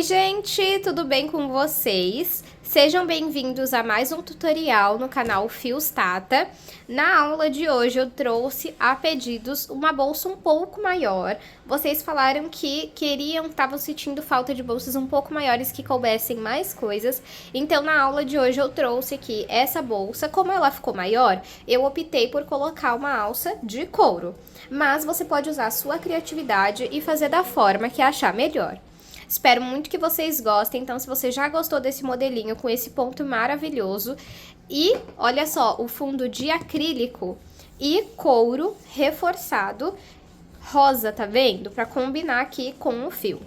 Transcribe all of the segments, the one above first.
Oi gente, tudo bem com vocês? Sejam bem-vindos a mais um tutorial no canal Fios Tata. Na aula de hoje eu trouxe a pedidos uma bolsa um pouco maior. Vocês falaram que estavam sentindo falta de bolsas um pouco maiores que coubessem mais coisas. Então na aula de hoje eu trouxe aqui essa bolsa. Como ela ficou maior, eu optei por colocar uma alça de couro. Mas você pode usar a sua criatividade e fazer da forma que achar melhor. Espero muito que vocês gostem, então se você já gostou desse modelinho com esse ponto maravilhoso, e olha só, o fundo de acrílico e couro reforçado rosa, tá vendo? Pra combinar aqui com o fio.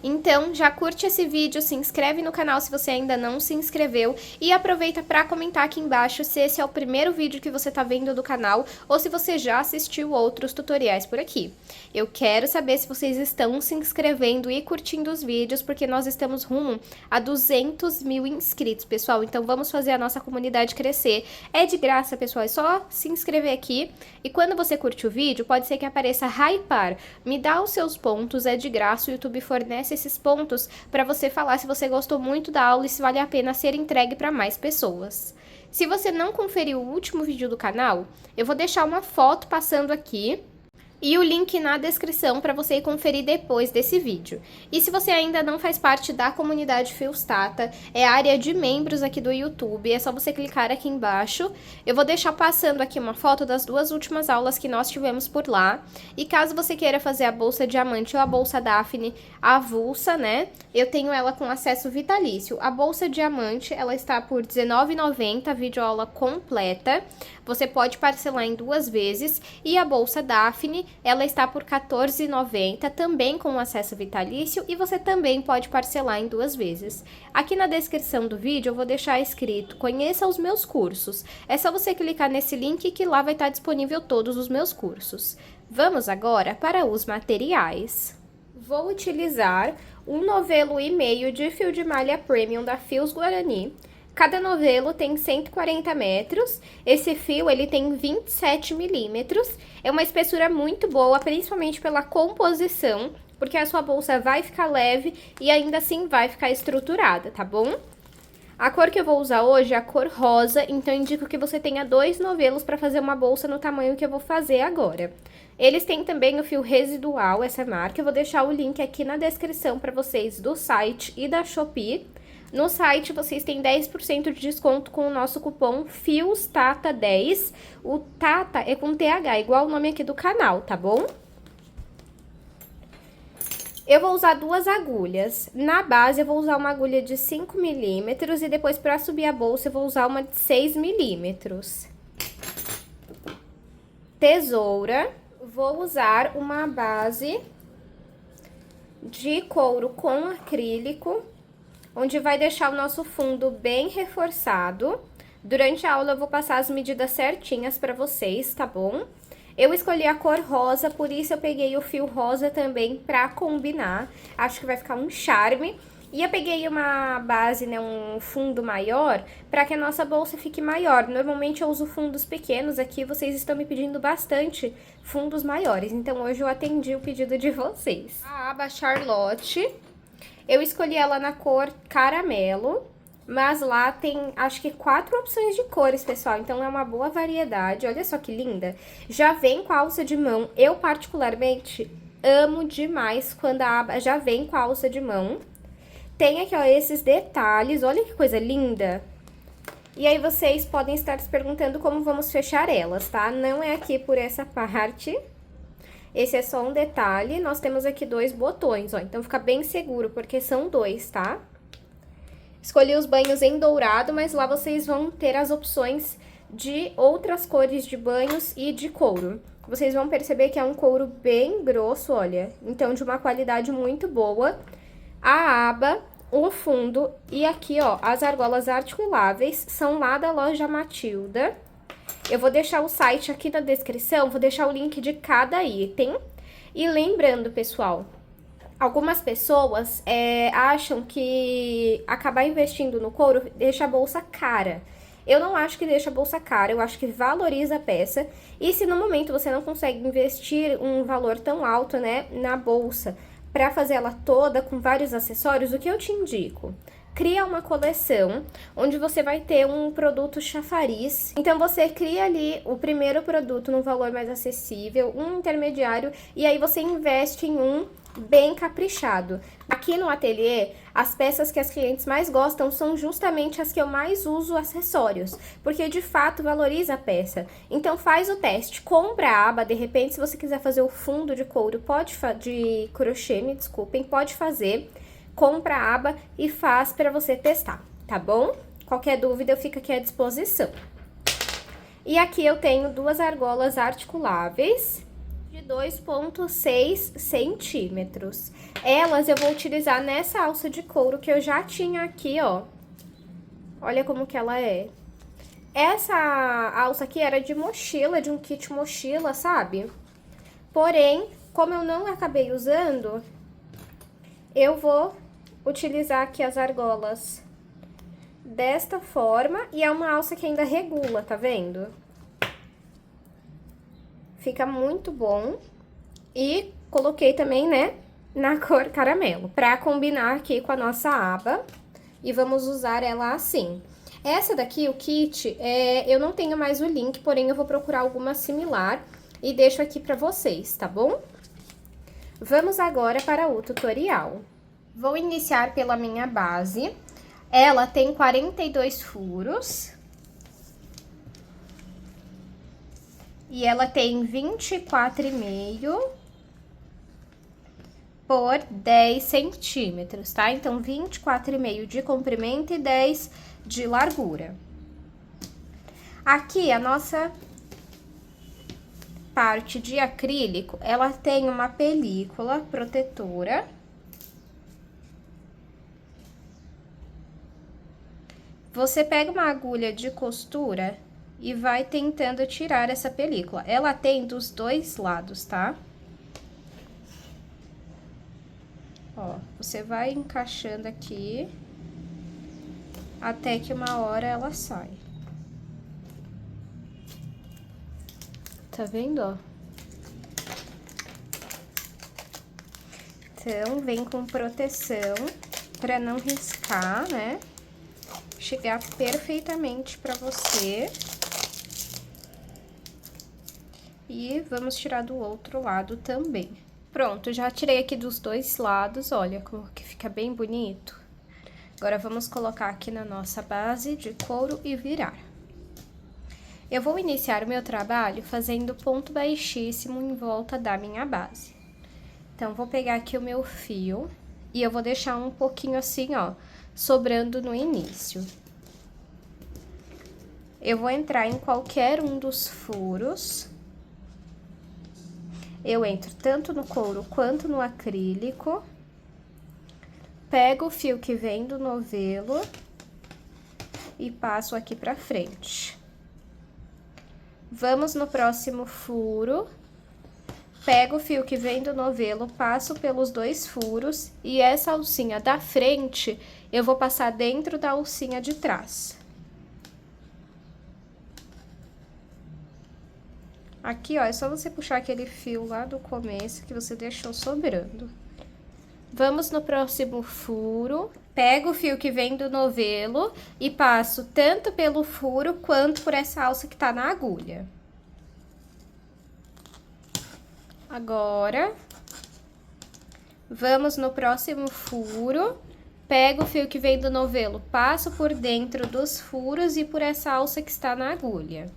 Então, já curte esse vídeo, se inscreve no canal se você ainda não se inscreveu e aproveita para comentar aqui embaixo se esse é o primeiro vídeo que você tá vendo do canal ou se você já assistiu outros tutoriais por aqui. Eu quero saber se vocês estão se inscrevendo e curtindo os vídeos, porque nós estamos rumo a 200 mil inscritos, pessoal. Então, vamos fazer a nossa comunidade crescer. É de graça, pessoal, é só se inscrever aqui. E quando você curte o vídeo, pode ser que apareça hypar. Me dá os seus pontos, é de graça, o YouTube fornece esses pontos para você falar se você gostou muito da aula e se vale a pena ser entregue para mais pessoas. Se você não conferiu o último vídeo do canal, eu vou deixar uma foto passando aqui e o link na descrição para você ir conferir depois desse vídeo. E se você ainda não faz parte da comunidade Fios Tata, é a área de membros aqui do YouTube, é só você clicar aqui embaixo. Eu vou deixar passando aqui uma foto das duas últimas aulas que nós tivemos por lá. E caso você queira fazer a bolsa diamante ou a bolsa Daphne avulsa, né? Eu tenho ela com acesso vitalício. A bolsa diamante, ela está por R$19,90, videoaula completa. Você pode parcelar em 2 vezes. E a bolsa Daphne, ela está por R$14,90, também com acesso vitalício, e você também pode parcelar em 2 vezes. Aqui na descrição do vídeo eu vou deixar escrito: conheça os meus cursos. É só você clicar nesse link que lá vai estar disponível todos os meus cursos. Vamos agora para os materiais. Vou utilizar 1,5 novelo de fio de malha premium da Fios Guarani. Cada novelo tem 140 metros, esse fio ele tem 27 milímetros, é uma espessura muito boa, principalmente pela composição, porque a sua bolsa vai ficar leve e ainda assim vai ficar estruturada, tá bom? A cor que eu vou usar hoje é a cor rosa, então indico que você tenha 2 novelos para fazer uma bolsa no tamanho que eu vou fazer agora. Eles têm também o fio residual, essa marca, eu vou deixar o link aqui na descrição para vocês do site e da Shopee. No site vocês têm 10% de desconto com o nosso cupom FIOSTATA10. O Tata é com TH, igual o nome aqui do canal, tá bom? Eu vou usar 2 agulhas. Na base eu vou usar uma agulha de 5 milímetros e depois para subir a bolsa eu vou usar uma de 6 milímetros. Tesoura. Vou usar uma base de couro com acrílico, onde vai deixar o nosso fundo bem reforçado. Durante a aula eu vou passar as medidas certinhas para vocês, tá bom? Eu escolhi a cor rosa, por isso eu peguei o fio rosa também pra combinar. Acho que vai ficar um charme. E eu peguei uma base, né, um fundo maior, pra que a nossa bolsa fique maior. Normalmente eu uso fundos pequenos, aqui vocês estão me pedindo bastante fundos maiores. Então hoje eu atendi o pedido de vocês. A aba Charlotte. Eu escolhi ela na cor caramelo, mas lá tem, acho que 4 opções de cores, pessoal. Então, é uma boa variedade. Olha só que linda. Já vem com a alça de mão. Eu, particularmente, amo demais quando a aba já vem com a alça de mão. Tem aqui, ó, esses detalhes. Olha que coisa linda. E aí, vocês podem estar se perguntando como vamos fechar elas, tá? Não é aqui por essa parte. Esse é só um detalhe, nós temos aqui 2 botões, ó, então fica bem seguro, porque são 2, tá? Escolhi os banhos em dourado, mas lá vocês vão ter as opções de outras cores de banhos e de couro. Vocês vão perceber que é um couro bem grosso, olha, então de uma qualidade muito boa. A aba, o fundo e aqui, ó, as argolas articuláveis são lá da loja Matilda. Eu vou deixar o site aqui na descrição, vou deixar o link de cada item. E lembrando, pessoal, algumas pessoas acham que acabar investindo no couro deixa a bolsa cara. Eu não acho que deixa a bolsa cara, eu acho que valoriza a peça. E se no momento você não consegue investir um valor tão alto, né, na bolsa, para fazer ela toda com vários acessórios, o que eu te indico? Cria uma coleção onde você vai ter um produto chafariz. Então, você cria ali o primeiro produto num valor mais acessível, um intermediário, e aí você investe em um bem caprichado. Aqui no ateliê, as peças que as clientes mais gostam são justamente as que eu mais uso acessórios, porque de fato valoriza a peça. Então faz o teste, compra a aba, de repente se você quiser fazer o fundo de couro, de crochê, me desculpem, pode fazer. Compra a aba e faz para você testar, tá bom? Qualquer dúvida eu fico aqui à disposição. E aqui eu tenho duas argolas articuláveis de 2,6 centímetros. Elas eu vou utilizar nessa alça de couro que eu já tinha aqui, ó. Olha como que ela é. Essa alça aqui era de mochila, de um kit mochila, sabe? Porém, como eu não acabei usando, eu vou utilizar aqui as argolas desta forma, e é uma alça que ainda regula, tá vendo? Fica muito bom. E coloquei também, né, na cor caramelo, pra combinar aqui com a nossa aba. E vamos usar ela assim. Essa daqui, o kit, eu não tenho mais o link, porém eu vou procurar alguma similar e deixo aqui pra vocês, tá bom? Vamos agora para o tutorial. Vou iniciar pela minha base. Ela tem 42 furos. E ela tem 24,5 por 10 centímetros, tá? Então, 24,5 de comprimento e 10 de largura. Aqui, a nossa parte de acrílico, ela tem uma película protetora. Você pega uma agulha de costura e vai tentando tirar essa película. Ela tem dos dois lados, tá? Ó, você vai encaixando aqui até que uma hora ela sai. Tá vendo, ó? Então, vem com proteção pra não riscar, né? Chegar perfeitamente pra você. E vamos tirar do outro lado também. Pronto, já tirei aqui dos dois lados, olha como que fica bem bonito. Agora, vamos colocar aqui na nossa base de couro e virar. Eu vou iniciar o meu trabalho fazendo ponto baixíssimo em volta da minha base. Então, vou pegar aqui o meu fio e eu vou deixar um pouquinho assim, ó, sobrando no início. Eu vou entrar em qualquer um dos furos. Eu entro tanto no couro quanto no acrílico. Pego o fio que vem do novelo e passo aqui pra frente. Vamos no próximo furo. Pego o fio que vem do novelo, passo pelos dois furos e essa alcinha da frente eu vou passar dentro da alcinha de trás. Aqui, ó, é só você puxar aquele fio lá do começo que você deixou sobrando. Vamos no próximo furo. Pego o fio que vem do novelo e passo tanto pelo furo quanto por essa alça que tá na agulha. Agora, vamos no próximo furo, pego o fio que vem do novelo, passo por dentro dos furos e por essa alça que está na agulha.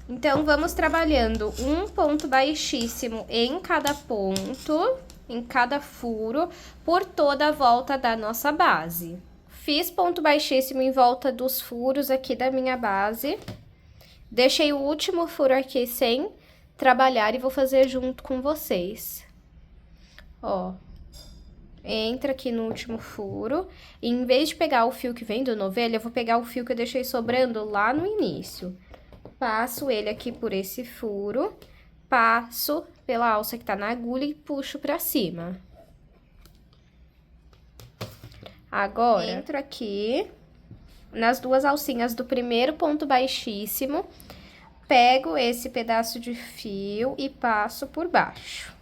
Então, vamos trabalhando um ponto baixíssimo em cada ponto, em cada furo, por toda a volta da nossa base. Fiz ponto baixíssimo em volta dos furos aqui da minha base, deixei o último furo aqui sem trabalhar e vou fazer junto com vocês. Ó, entra aqui no último furo e em vez de pegar o fio que vem do novelo, eu vou pegar o fio que eu deixei sobrando lá no início. Passo ele aqui por esse furo, passo pela alça que tá na agulha e puxo pra cima. Agora, entro aqui nas duas alcinhas do primeiro ponto baixíssimo, pego esse pedaço de fio e passo por baixo.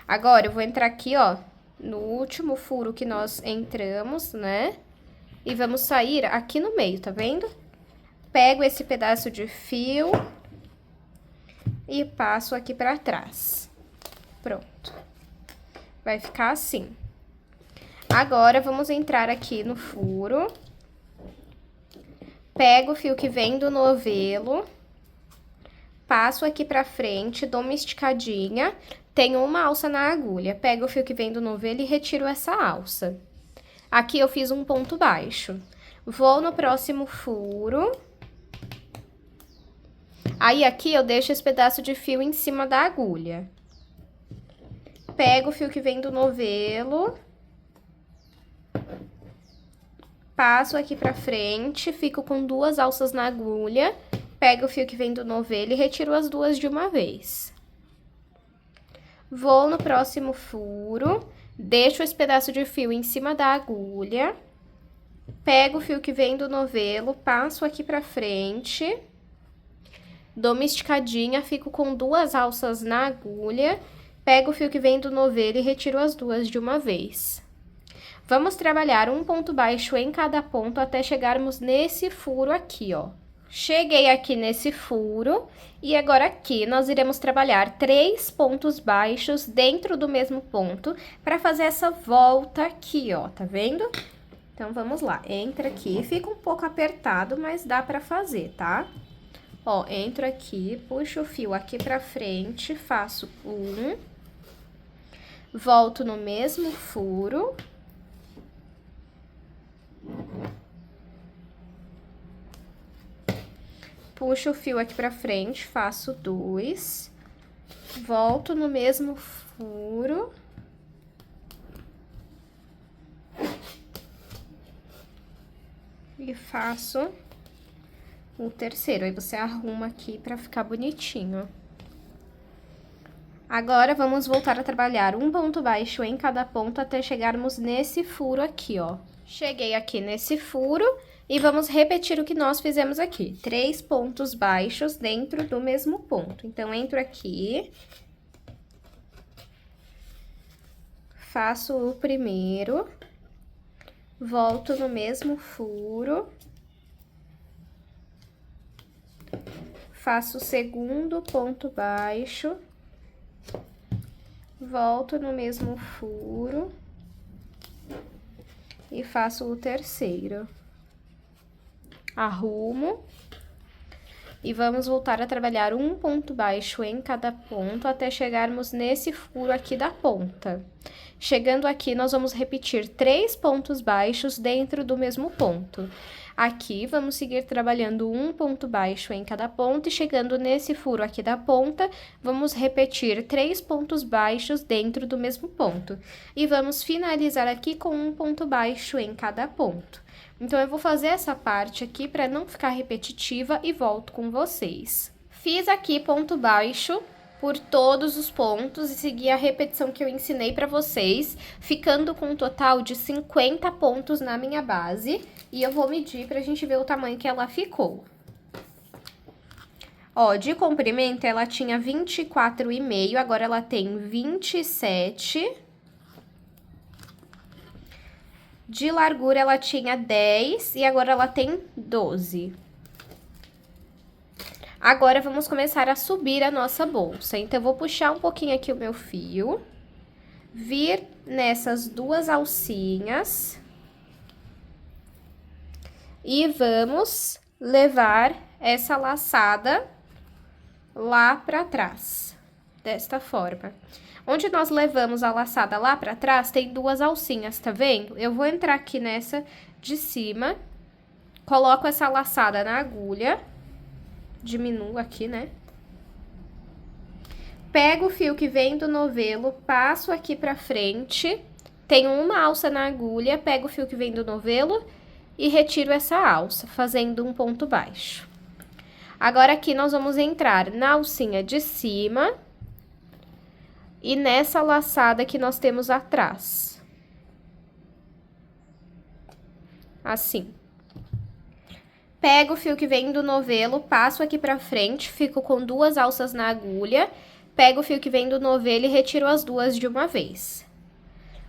Agora, eu vou entrar aqui, ó, no último furo que nós entramos, né? E vamos sair aqui no meio, tá vendo? Pego esse pedaço de fio e passo aqui pra trás. Pronto. Vai ficar assim. Agora, vamos entrar aqui no furo. Pego o fio que vem do novelo, passo aqui pra frente, dou uma esticadinha, tenho uma alça na agulha. Pego o fio que vem do novelo e retiro essa alça. Aqui eu fiz um ponto baixo. Vou no próximo furo. Aí, aqui eu deixo esse pedaço de fio em cima da agulha. Pego o fio que vem do novelo, passo aqui pra frente, fico com 2 alças na agulha, pego o fio que vem do novelo e retiro as 2 de uma vez. Vou no próximo furo, deixo esse pedaço de fio em cima da agulha, pego o fio que vem do novelo, passo aqui pra frente, dou uma esticadinha, fico com 2 alças na agulha, pego o fio que vem do novelo e retiro as 2 de uma vez. Vamos trabalhar um ponto baixo em cada ponto até chegarmos nesse furo aqui, ó. Cheguei aqui nesse furo e agora aqui nós iremos trabalhar 3 pontos baixos dentro do mesmo ponto para fazer essa volta aqui, ó, tá vendo? Então, vamos lá. Entra aqui, fica um pouco apertado, mas dá pra fazer, tá? Ó, entro aqui, puxo o fio aqui pra frente, faço um, volto no mesmo furo. Puxo o fio aqui pra frente, faço 2, volto no mesmo furo. E faço o terceiro, aí você arruma aqui pra ficar bonitinho. Agora, vamos voltar a trabalhar um ponto baixo em cada ponto até chegarmos nesse furo aqui, ó. Cheguei aqui nesse furo e vamos repetir o que nós fizemos aqui. 3 pontos baixos dentro do mesmo ponto. Então, entro aqui, faço o primeiro, volto no mesmo furo, faço o segundo ponto baixo, volto no mesmo furo e faço o terceiro. Arrumo e vamos voltar a trabalhar um ponto baixo em cada ponto até chegarmos nesse furo aqui da ponta. Chegando aqui, nós vamos repetir 3 pontos baixos dentro do mesmo ponto. Aqui, vamos seguir trabalhando um ponto baixo em cada ponto e chegando nesse furo aqui da ponta, vamos repetir 3 pontos baixos dentro do mesmo ponto. E vamos finalizar aqui com um ponto baixo em cada ponto. Então, eu vou fazer essa parte aqui para não ficar repetitiva e volto com vocês. Fiz aqui ponto baixo por todos os pontos e segui a repetição que eu ensinei para vocês, ficando com um total de 50 pontos na minha base. E eu vou medir pra gente ver o tamanho que ela ficou. Ó, de comprimento ela tinha 24,5, agora ela tem 27. De largura ela tinha 10 e agora ela tem 12. Agora, vamos começar a subir a nossa bolsa. Então, eu vou puxar um pouquinho aqui o meu fio, vir nessas 2 alcinhas e vamos levar essa laçada lá pra trás, desta forma. Onde nós levamos a laçada lá pra trás, tem 2 alcinhas, tá vendo? Eu vou entrar aqui nessa de cima, coloco essa laçada na agulha, diminuo aqui, né? Pego o fio que vem do novelo, passo aqui pra frente, tenho uma alça na agulha, pego o fio que vem do novelo e retiro essa alça, fazendo um ponto baixo. Agora, aqui nós vamos entrar na alcinha de cima e nessa laçada que nós temos atrás. Assim. Pego o fio que vem do novelo, passo aqui pra frente, fico com 2 alças na agulha, Pego o fio que vem do novelo e retiro as duas de uma vez.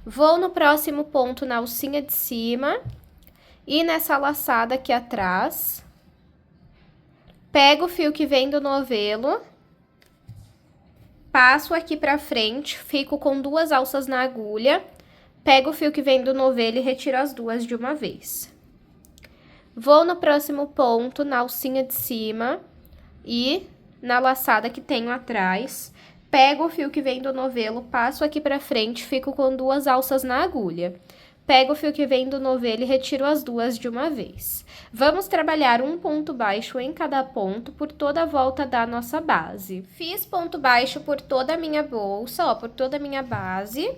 Vou no próximo ponto na alcinha de cima e nessa laçada aqui atrás. Pego o fio que vem do novelo, passo aqui pra frente, fico com duas alças na agulha, pego o fio que vem do novelo e retiro as duas de uma vez. Vou no próximo ponto, na alcinha de cima e na laçada que tenho atrás, pego o fio que vem do novelo, passo aqui pra frente, fico com duas alças na agulha. Pego o fio que vem do novelo e retiro as duas de uma vez. Vamos trabalhar um ponto baixo em cada ponto por toda a volta da nossa base. Fiz ponto baixo por toda a minha bolsa, ó, por toda a minha base.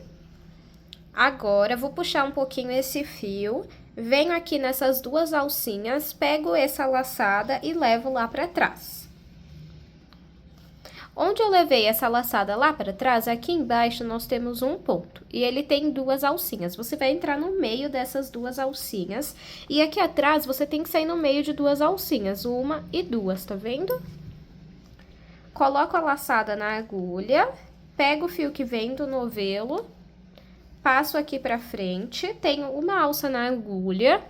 Agora, vou puxar um pouquinho esse fio, venho aqui nessas duas alcinhas, pego essa laçada e levo lá pra trás. Onde eu levei essa laçada lá para trás, aqui embaixo nós temos um ponto, e ele tem duas alcinhas. Você vai entrar no meio dessas duas alcinhas, e aqui atrás você tem que sair no meio de duas alcinhas, uma e duas, tá vendo? Coloco a laçada na agulha, pego o fio que vem do novelo, passo aqui pra frente, tenho uma alça na agulha,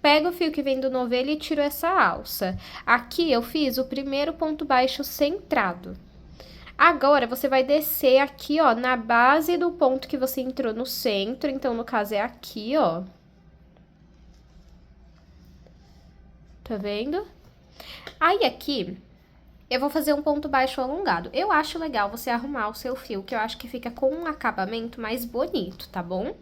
pego o fio que vem do novelo e tiro essa alça. Aqui eu fiz o primeiro ponto baixo centrado. Agora, você vai descer aqui, ó, na base do ponto que você entrou no centro, então, no caso, é aqui, ó. Tá vendo? Aí, aqui, eu vou fazer um ponto baixo alongado. Eu acho legal você arrumar o seu fio, que eu acho que fica com um acabamento mais bonito, tá bom?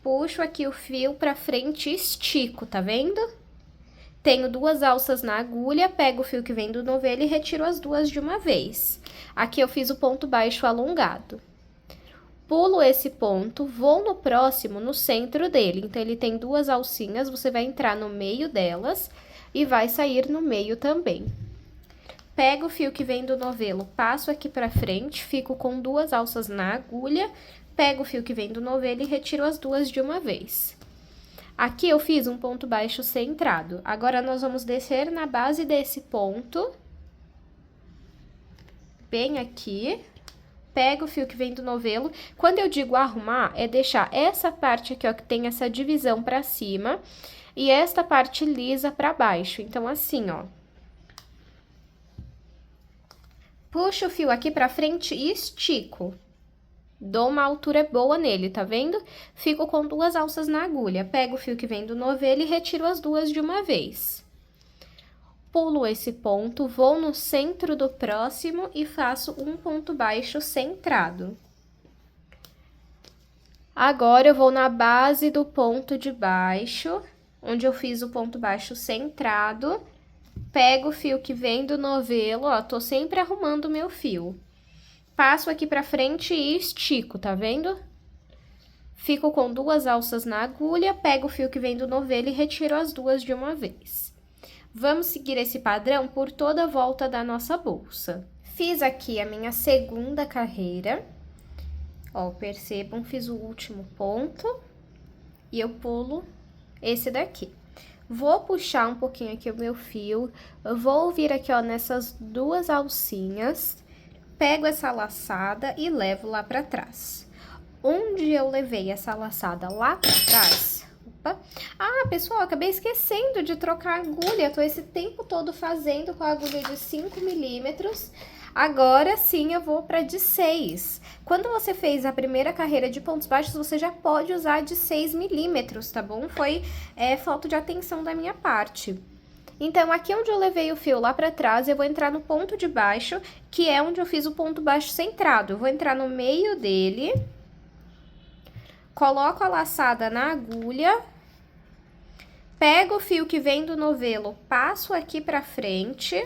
Puxo aqui o fio pra frente e estico, tá vendo? Tenho duas alças na agulha, pego o fio que vem do novelo e retiro as duas de uma vez. Aqui eu fiz o ponto baixo alongado. Pulo esse ponto, vou no próximo, no centro dele. Então, ele tem duas alcinhas, você vai entrar no meio delas e vai sair no meio também. Pego o fio que vem do novelo, passo aqui pra frente, fico com duas alças na agulha, pego o fio que vem do novelo e retiro as duas de uma vez. Aqui eu fiz um ponto baixo centrado. Agora, nós vamos descer na base desse ponto, bem aqui, pego o fio que vem do novelo. Quando eu digo arrumar, é deixar essa parte aqui, ó, que tem essa divisão pra cima, e esta parte lisa pra baixo. Então, assim, ó. Puxo o fio aqui pra frente e estico. Dou uma altura boa nele, tá vendo? Fico com duas alças na agulha. Pego o fio que vem do novelo e retiro as duas de uma vez. Pulo esse ponto, vou no centro do próximo e faço um ponto baixo centrado. Agora, eu vou na base do ponto de baixo, onde eu fiz o ponto baixo centrado. Pego o fio que vem do novelo, ó, tô sempre arrumando o meu fio. Passo aqui pra frente e estico, tá vendo? Fico com duas alças na agulha, pego o fio que vem do novelo e retiro as duas de uma vez. Vamos seguir esse padrão por toda a volta da nossa bolsa. Fiz aqui a minha segunda carreira. Ó, percebam, fiz o último ponto e eu pulo esse daqui. Vou puxar um pouquinho aqui o meu fio, vou vir aqui, ó, nessas duas alcinhas. Pego essa laçada e levo lá pra trás. Onde eu levei essa laçada lá pra trás... Opa! Ah, pessoal, acabei esquecendo de trocar a agulha. Tô esse tempo todo fazendo com a agulha de 5 milímetros. Agora sim eu vou pra de 6. Quando você fez a primeira carreira de pontos baixos, você já pode usar de 6 milímetros, tá bom? Foi falta de atenção da minha parte. Então, aqui onde eu levei o fio lá pra trás, eu vou entrar no ponto de baixo, que é onde eu fiz o ponto baixo centrado. Eu vou entrar no meio dele, coloco a laçada na agulha, pego o fio que vem do novelo, passo aqui pra frente,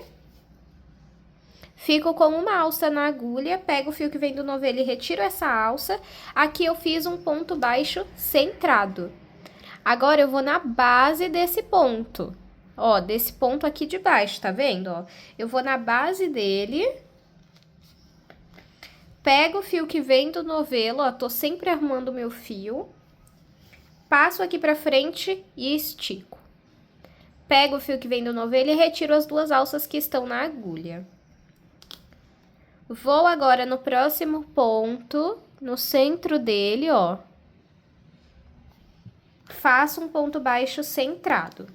fico com uma alça na agulha, pego o fio que vem do novelo e retiro essa alça. Aqui eu fiz um ponto baixo centrado. Agora, eu vou na base desse ponto. Ó, desse ponto aqui de baixo, tá vendo, ó? Eu vou na base dele, pego o fio que vem do novelo, ó, tô sempre arrumando o meu fio, passo aqui pra frente e estico. Pego o fio que vem do novelo e retiro as duas alças que estão na agulha. Vou agora no próximo ponto, no centro dele, ó. Faço um ponto baixo centrado.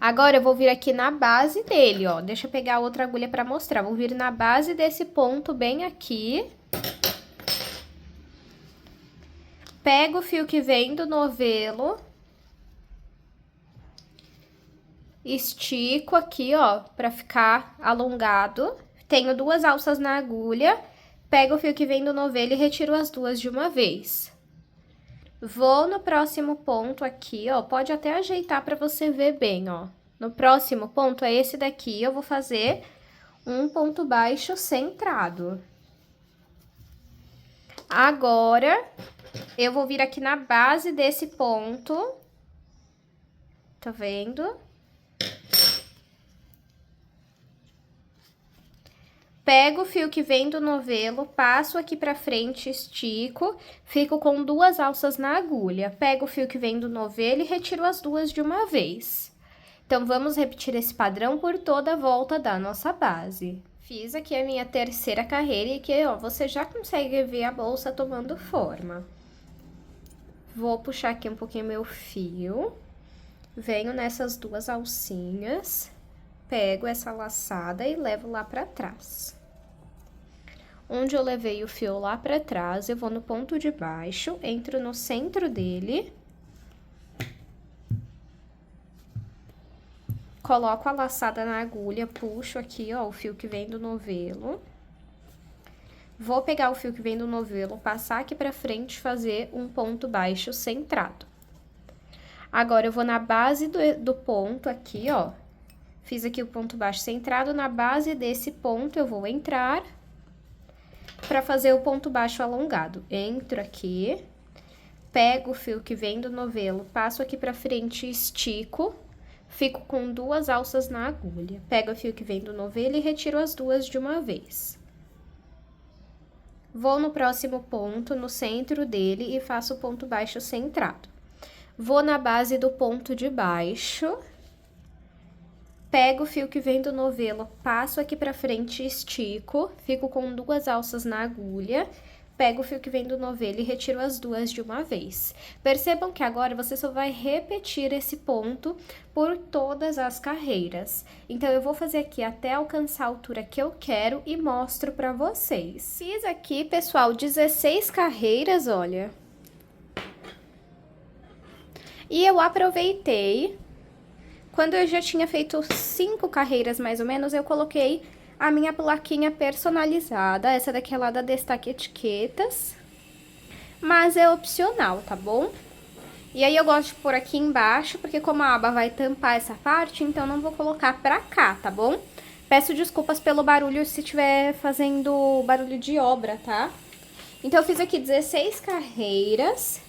Agora, eu vou vir aqui na base dele, ó. Deixa eu pegar outra agulha pra mostrar. Vou vir na base desse ponto bem aqui. Pego o fio que vem do novelo. Estico aqui, ó, pra ficar alongado. Tenho 2 alças na agulha. Pego o fio que vem do novelo e retiro as 2 de uma vez. Vou no próximo ponto aqui, ó, pode até ajeitar pra você ver bem, ó. No próximo ponto é esse daqui, eu vou fazer um ponto baixo centrado. Agora, eu vou vir aqui na base desse ponto. Tá vendo? Pego o fio que vem do novelo, passo aqui pra frente, estico, fico com 2 alças na agulha. Pego o fio que vem do novelo e retiro as 2 de uma vez. Então, vamos repetir esse padrão por toda a volta da nossa base. Fiz aqui a minha terceira carreira e aqui, ó, você já consegue ver a bolsa tomando forma. Vou puxar aqui um pouquinho meu fio, venho nessas 2 alcinhas, pego essa laçada e levo lá pra trás. Onde eu levei o fio lá pra trás, eu vou no ponto de baixo, entro no centro dele. Coloco a laçada na agulha, puxo aqui, ó, o fio que vem do novelo. Vou pegar o fio que vem do novelo, passar aqui pra frente e fazer um ponto baixo centrado. Agora, eu vou na base do ponto aqui, ó. Fiz aqui o ponto baixo centrado, na base desse ponto eu vou entrar para fazer o ponto baixo alongado. Entro aqui, pego o fio que vem do novelo, passo aqui pra frente e estico, fico com 2 alças na agulha. Pego o fio que vem do novelo e retiro as 2 de uma vez. Vou no próximo ponto, no centro dele, e faço o ponto baixo centrado. Vou na base do ponto de baixo, pego o fio que vem do novelo, passo aqui pra frente e estico, fico com 2 alças na agulha, pego o fio que vem do novelo e retiro as 2 de uma vez. Percebam que agora você só vai repetir esse ponto por todas as carreiras. Então, eu vou fazer aqui até alcançar a altura que eu quero e mostro pra vocês. Fiz aqui, pessoal, 16 carreiras, olha. E eu aproveitei... Quando eu já tinha feito 5 carreiras, mais ou menos, eu coloquei a minha plaquinha personalizada. Essa daqui é lá da Destaque Etiquetas. Mas é opcional, tá bom? E aí, eu gosto de pôr aqui embaixo, porque como a aba vai tampar essa parte, então não vou colocar pra cá, tá bom? Peço desculpas pelo barulho se estiver fazendo barulho de obra, tá? Então, eu fiz aqui 16 carreiras,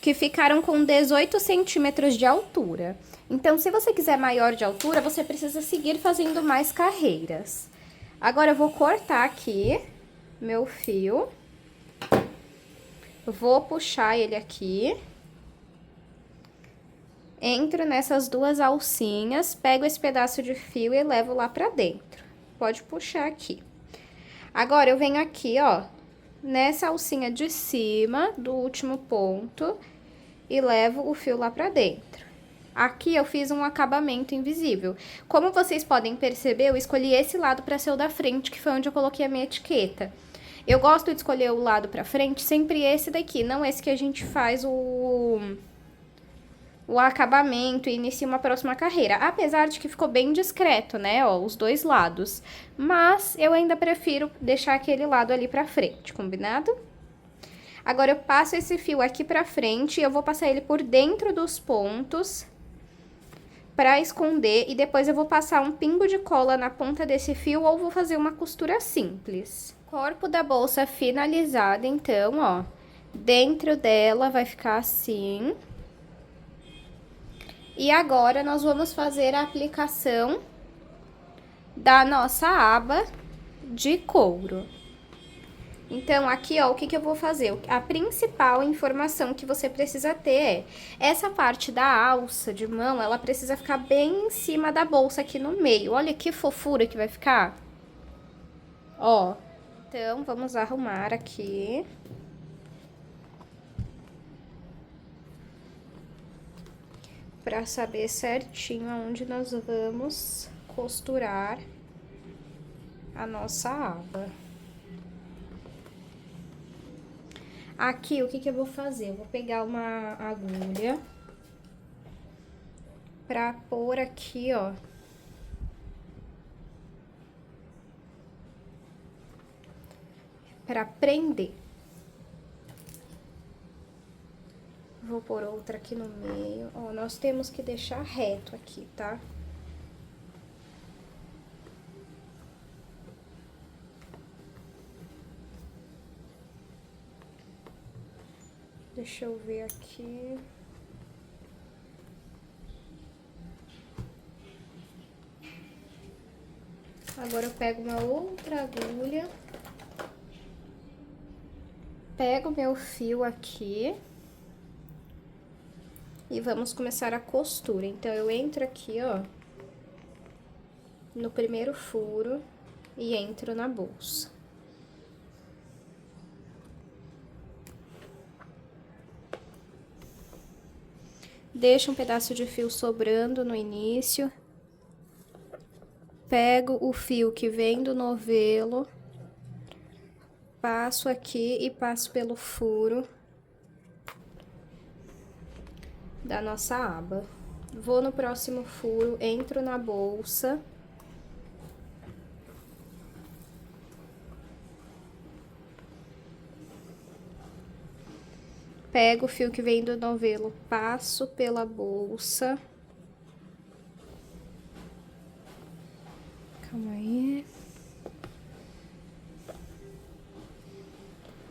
que ficaram com 18 centímetros de altura. Então, se você quiser maior de altura, você precisa seguir fazendo mais carreiras. Agora, eu vou cortar aqui meu fio. Vou puxar ele aqui. Entro nessas 2 alcinhas, pego esse pedaço de fio e levo lá pra dentro. Pode puxar aqui. Agora, eu venho aqui, ó, nessa alcinha de cima do último ponto e levo o fio lá pra dentro. Aqui eu fiz um acabamento invisível. Como vocês podem perceber, eu escolhi esse lado para ser o da frente, que foi onde eu coloquei a minha etiqueta. Eu gosto de escolher o lado pra frente, sempre esse daqui, não esse que a gente faz o acabamento e inicia uma próxima carreira. Apesar de que ficou bem discreto, né, ó, os 2 lados. Mas eu ainda prefiro deixar aquele lado ali pra frente, combinado? Agora, eu passo esse fio aqui pra frente e eu vou passar ele por dentro dos pontos pra esconder, e depois eu vou passar um pingo de cola na ponta desse fio ou vou fazer uma costura simples. Corpo da bolsa finalizada, então, ó, dentro dela vai ficar assim. E agora, nós vamos fazer a aplicação da nossa aba de couro. Então, aqui, ó, o que eu vou fazer? A principal informação que você precisa ter é... Essa parte da alça de mão, ela precisa ficar bem em cima da bolsa aqui no meio. Olha que fofura que vai ficar. Ó, então vamos arrumar aqui. Pra saber certinho aonde nós vamos costurar a nossa aba. Aqui, o que que eu vou fazer? Eu vou pegar uma agulha pra pôr aqui, ó. Pra prender. Vou pôr outra aqui no meio. Ó, nós temos que deixar reto aqui, tá? Deixa eu ver aqui. Agora eu pego uma outra agulha. Pego meu fio aqui. E vamos começar a costura. Então, eu entro aqui, ó, no primeiro furo e entro na bolsa. Deixo um pedaço de fio sobrando no início. Pego o fio que vem do novelo, passo aqui e passo pelo furo da nossa aba. Vou no próximo furo, entro na bolsa. Pego o fio que vem do novelo, passo pela bolsa. Calma aí.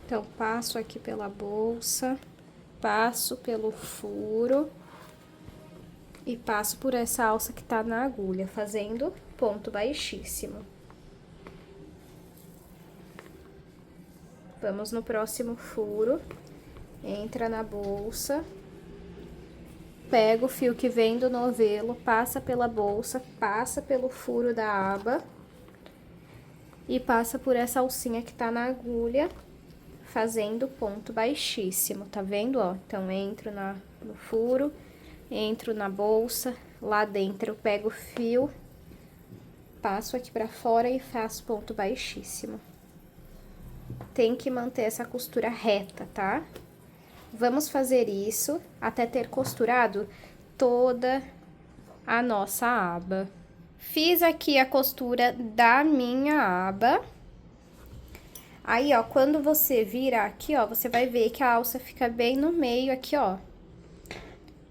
Então, passo aqui pela bolsa, passo pelo furo e passo por essa alça que tá na agulha, fazendo ponto baixíssimo. Vamos no próximo furo, entra na bolsa, pega o fio que vem do novelo, passa pela bolsa, passa pelo furo da aba e passa por essa alcinha que tá na agulha, fazendo ponto baixíssimo, tá vendo, ó? Então, entro no furo, entro na bolsa, lá dentro eu pego o fio, passo aqui pra fora e faço ponto baixíssimo. Tem que manter essa costura reta, tá? Vamos fazer isso até ter costurado toda a nossa aba. Fiz aqui a costura da minha aba. Aí, ó, quando você vira aqui, ó, você vai ver que a alça fica bem no meio aqui, ó.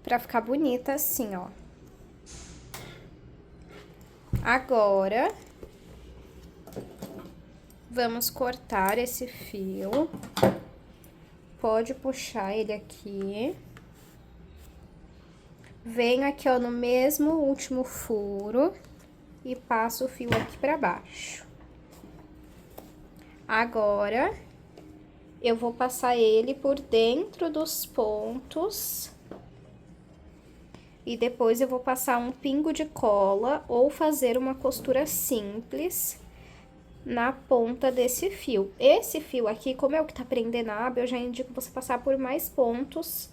Pra ficar bonita assim, ó. Agora, vamos cortar esse fio. Pode puxar ele aqui. Venho aqui, ó, no mesmo último furo e passo o fio aqui pra baixo. Agora, eu vou passar ele por dentro dos pontos. E depois eu vou passar um pingo de cola ou fazer uma costura simples na ponta desse fio. Esse fio aqui, como é o que tá prendendo a aba, eu já indico você passar por mais pontos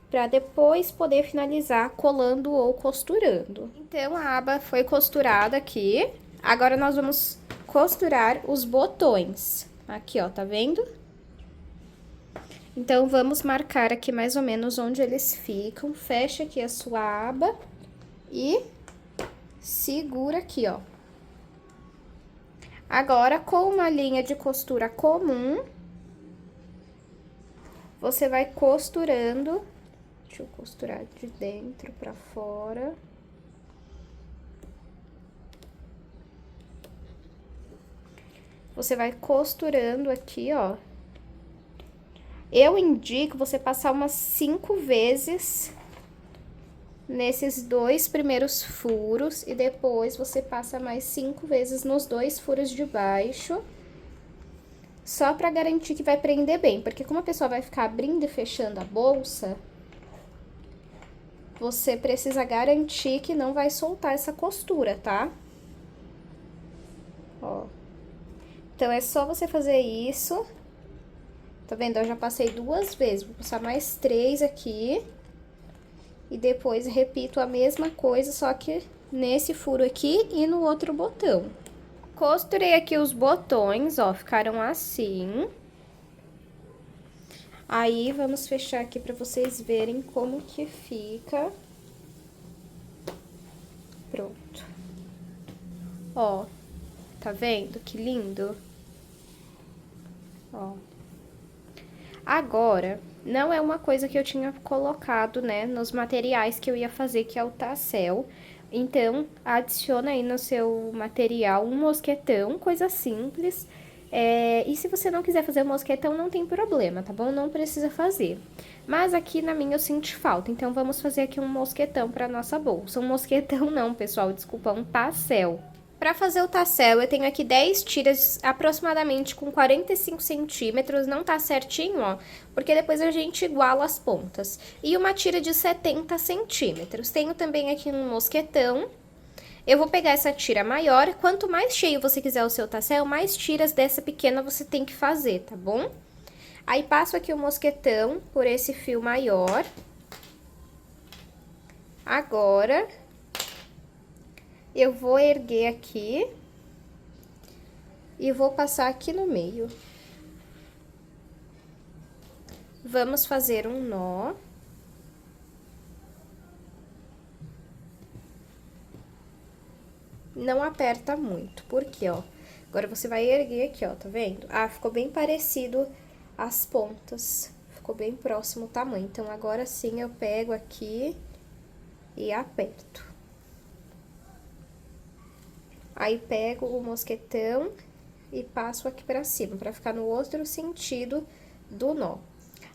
pra depois poder finalizar colando ou costurando. Então, a aba foi costurada aqui. Agora, nós vamos costurar os botões. Aqui, ó, tá vendo? Então, vamos marcar aqui mais ou menos onde eles ficam. Fecha aqui a sua aba e segura aqui, ó. Agora, com uma linha de costura comum, você vai costurando. Deixa eu costurar de dentro pra fora. Você vai costurando aqui, ó. Eu indico você passar umas 5 vezes nesses 2 primeiros furos e depois você passa mais 5 vezes nos 2 furos de baixo. Só pra garantir que vai prender bem, porque como a pessoa vai ficar abrindo e fechando a bolsa, você precisa garantir que não vai soltar essa costura, tá? Ó. Então, é só você fazer isso. Tá vendo? Eu já passei 2 vezes, vou passar mais 3 aqui. E depois repito a mesma coisa, só que nesse furo aqui e no outro botão. Costurei aqui os botões, ó, ficaram assim. Aí, vamos fechar aqui pra vocês verem como que fica. Pronto. Ó, tá vendo que lindo? Ó. Agora, não é uma coisa que eu tinha colocado, né, nos materiais que eu ia fazer, que é o tassel. Então, adiciona aí no seu material um mosquetão, coisa simples. E se você não quiser fazer o mosquetão, não tem problema, tá bom? Não precisa fazer. Mas aqui na minha eu senti falta, então vamos fazer aqui um mosquetão pra nossa bolsa. Um mosquetão não, pessoal, desculpa, um tassel. Para fazer o tassel, eu tenho aqui 10 tiras aproximadamente com 45 centímetros, não tá certinho, ó, porque depois a gente iguala as pontas. E uma tira de 70 centímetros. Tenho também aqui um mosquetão. Eu vou pegar essa tira maior, quanto mais cheio você quiser o seu tassel, mais tiras dessa pequena você tem que fazer, tá bom? Aí, passo aqui o mosquetão por esse fio maior. Agora, eu vou erguer aqui e vou passar aqui no meio. Vamos fazer um nó. Não aperta muito, porque, ó, agora você vai erguer aqui, ó, tá vendo? Ah, ficou bem parecido as pontas, ficou bem próximo o tamanho. Então, agora sim eu pego aqui e aperto. Aí, pego o mosquetão e passo aqui pra cima, pra ficar no outro sentido do nó.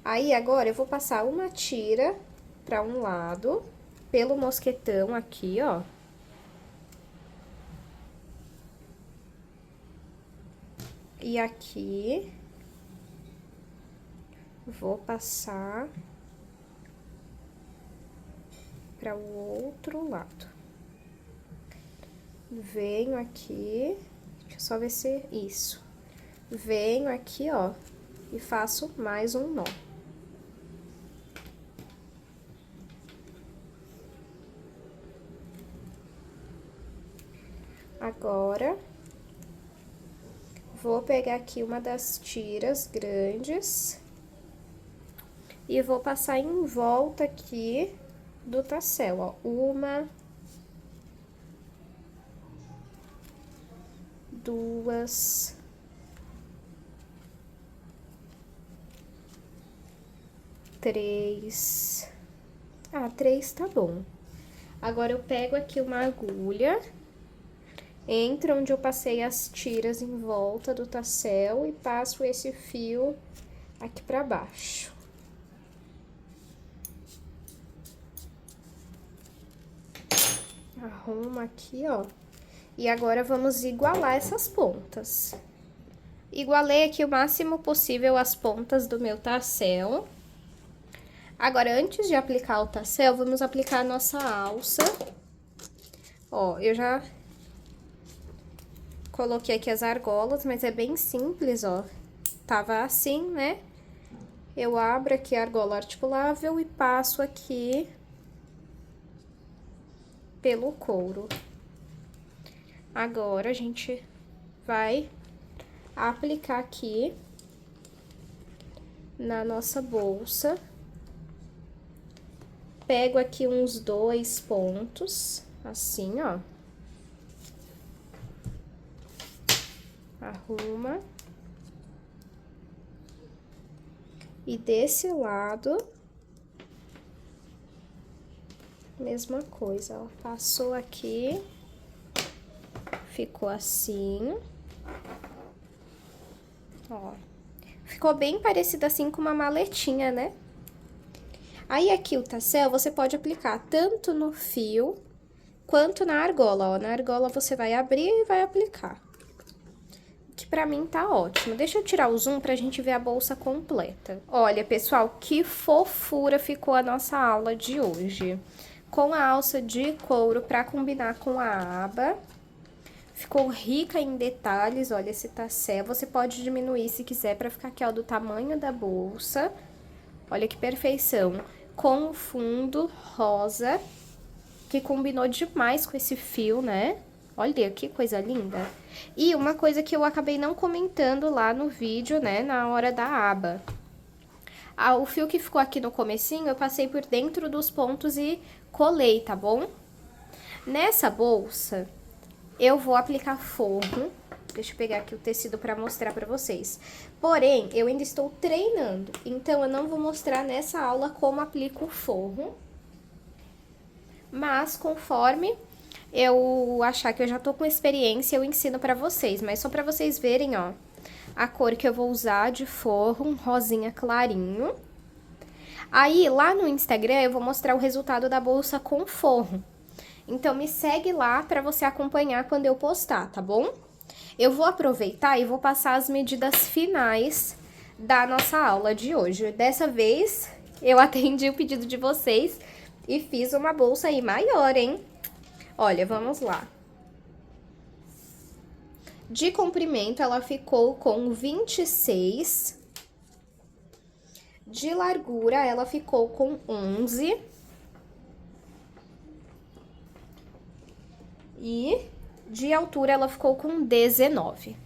Aí, agora, eu vou passar uma tira pra um lado, pelo mosquetão aqui, ó. E aqui, vou passar para o outro lado. Venho aqui, deixa eu só ver se... Isso. Venho aqui, ó, e faço mais um nó. Agora, vou pegar aqui uma das tiras grandes e vou passar em volta aqui do tassel, ó. Uma, duas, três. Ah, 3 tá bom. Agora, eu pego aqui uma agulha, entro onde eu passei as tiras em volta do tassel e passo esse fio aqui pra baixo. Arrumo aqui, ó. E agora, vamos igualar essas pontas. Igualei aqui o máximo possível as pontas do meu tassel. Agora, antes de aplicar o tassel, vamos aplicar a nossa alça. Ó, eu já coloquei aqui as argolas, mas é bem simples, ó. Tava assim, né? Eu abro aqui a argola articulável e passo aqui pelo couro. Agora, a gente vai aplicar aqui na nossa bolsa. Pego aqui uns 2 pontos, assim, ó. Arruma. E desse lado, mesma coisa, ó. Passou aqui, ficou assim. Ó. Ficou bem parecido assim com uma maletinha, né? Aí, aqui o tassel, você pode aplicar tanto no fio, quanto na argola, ó. Na argola, você vai abrir e vai aplicar. Que pra mim tá ótimo. Deixa eu tirar o zoom pra gente ver a bolsa completa. Olha, pessoal, que fofura ficou a nossa aula de hoje. Com a alça de couro pra combinar com a aba. Ficou rica em detalhes, olha esse tassel. Você pode diminuir se quiser pra ficar aqui, ó, do tamanho da bolsa. Olha que perfeição. Com o fundo rosa, que combinou demais com esse fio, né? Olha que coisa linda. E uma coisa que eu acabei não comentando lá no vídeo, né, na hora da aba. O fio que ficou aqui no comecinho, eu passei por dentro dos pontos e colei, tá bom? Nessa bolsa, eu vou aplicar forro. Deixa eu pegar aqui o tecido pra mostrar pra vocês. Porém, eu ainda estou treinando, então eu não vou mostrar nessa aula como aplico o forro. Mas, conforme eu achar que eu já tô com experiência, eu ensino pra vocês. Mas só pra vocês verem, ó, a cor que eu vou usar de forro, um rosinha clarinho. Aí, lá no Instagram, eu vou mostrar o resultado da bolsa com forro. Então, me segue lá pra você acompanhar quando eu postar, tá bom? Eu vou aproveitar e vou passar as medidas finais da nossa aula de hoje. Dessa vez, eu atendi o pedido de vocês e fiz uma bolsa aí maior, hein? Olha, vamos lá. De comprimento, ela ficou com 26. De largura, ela ficou com 11. E de altura, ela ficou com 19.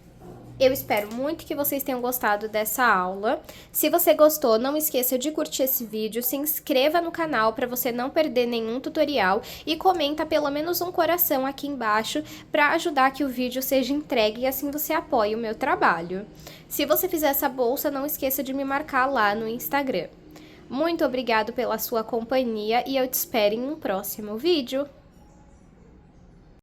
Eu espero muito que vocês tenham gostado dessa aula. Se você gostou, não esqueça de curtir esse vídeo, se inscreva no canal para você não perder nenhum tutorial e comenta pelo menos um coração aqui embaixo para ajudar que o vídeo seja entregue e assim você apoie o meu trabalho. Se você fizer essa bolsa, não esqueça de me marcar lá no Instagram. Muito obrigado pela sua companhia e eu te espero em um próximo vídeo.